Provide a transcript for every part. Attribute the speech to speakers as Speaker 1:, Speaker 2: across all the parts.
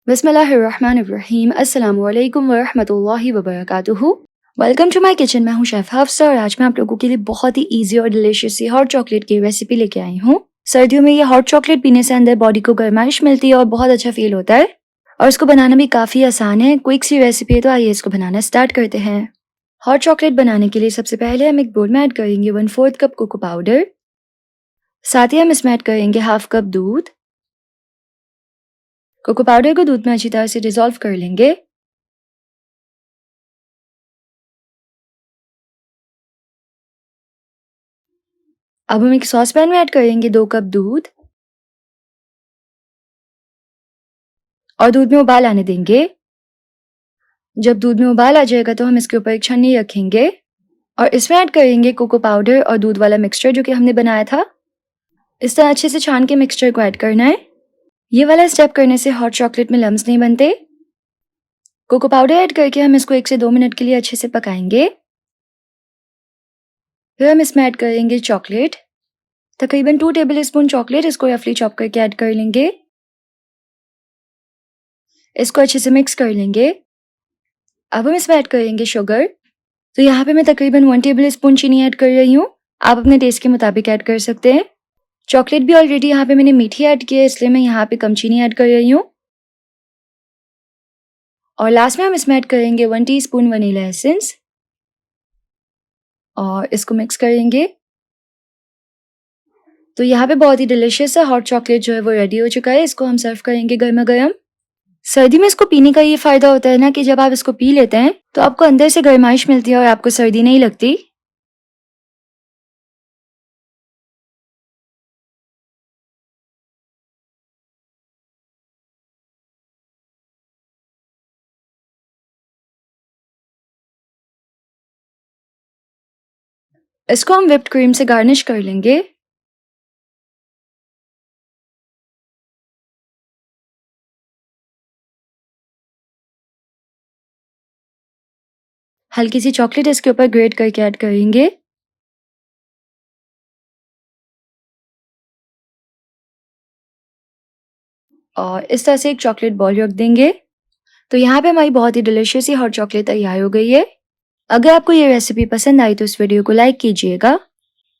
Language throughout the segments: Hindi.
Speaker 1: बिस्मिल्लाहिर्रहमानिर्रहीम। अस्सलामु अलैकुम वरहमतुल्लाहि वबरकातुहू। Welcome to my kitchen. मैं हूँ शेफ हफ्सा और आज मैं आप लोगों के लिए बहुत ही इजी और डिलीशियस सी हॉट चॉकलेट की रेसिपी लेके आई हूँ। सर्दियों में ये हॉट चॉकलेट पीने से अंदर बॉडी को गर्माइश मिलती है और बहुत अच्छा फील होता है और इसको बनाना भी काफ़ी आसान है। क्विक सी रेसिपी है, तो आइए इसको बनाना स्टार्ट करते हैं। हॉट चॉकलेट बनाने के लिए सबसे पहले हम एक बोल में ऐड करेंगे 1/4 कप कोको पाउडर। साथ ही हम इसमें ऐड करेंगे हाफ कप दूध। कोको पाउडर को दूध में अच्छी तरह से डिसॉल्व कर लेंगे। अब हम एक सॉस पैन में ऐड करेंगे 2 कप दूध और दूध में उबाल आने देंगे। जब दूध में उबाल आ जाएगा तो हम इसके ऊपर एक छन्नी रखेंगे और इसमें ऐड करेंगे कोको पाउडर और दूध वाला मिक्सचर जो कि हमने बनाया था। इस तरह अच्छे से छान के मिक्सचर को ऐड करना है। ये वाला स्टेप करने से हॉट चॉकलेट में लम्स नहीं बनते। कोको पाउडर ऐड करके हम इसको 1 से 2 मिनट के लिए अच्छे से पकाएंगे। फिर हम इसमें ऐड करेंगे चॉकलेट, तकरीबन 2 टेबल स्पून चॉकलेट। इसको रफली चॉप करके ऐड कर लेंगे। इसको अच्छे से मिक्स कर लेंगे। अब हम इसमें ऐड करेंगे शुगर। तो यहाँ पे मैं तकरीबन 1 टेबल स्पून चीनी ऐड कर रही हूँ। आप अपने टेस्ट के मुताबिक ऐड कर सकते हैं। चॉकलेट भी ऑलरेडी यहाँ पे मैंने मीठी ऐड की है, इसलिए मैं यहाँ पे कम चीनी ऐड कर रही हूँ। और लास्ट में हम इसमें ऐड करेंगे 1 टीस्पून वनीला एसेंस और इसको मिक्स करेंगे। तो यहाँ पे बहुत ही डिलिशियस सा हॉट चॉकलेट जो है वो रेडी हो चुका है। इसको हम सर्व करेंगे गर्मा गर्म। सर्दी में इसको पीने का ये फायदा होता है ना कि जब आप इसको पी लेते हैं तो आपको अंदर से गर्माइश मिलती है और आपको सर्दी नहीं लगती। इसको हम व्हिप्ड क्रीम से गार्निश कर लेंगे। हल्की सी चॉकलेट इसके ऊपर ग्रेट करके ऐड करेंगे। और इस तरह से एक चॉकलेट बॉल रख देंगे। तो यहाँ पे हमारी बहुत ही डिलिशियस सी हॉट चॉकलेट तैयार हो गई है। अगर आपको ये रेसिपी पसंद आई तो इस वीडियो को लाइक कीजिएगा।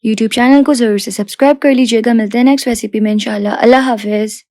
Speaker 1: यूट्यूब चैनल को जरूर से सब्सक्राइब कर लीजिएगा। मिलते हैं नेक्स्ट रेसिपी में इंशाल्लाह। अल्लाह हाफिज।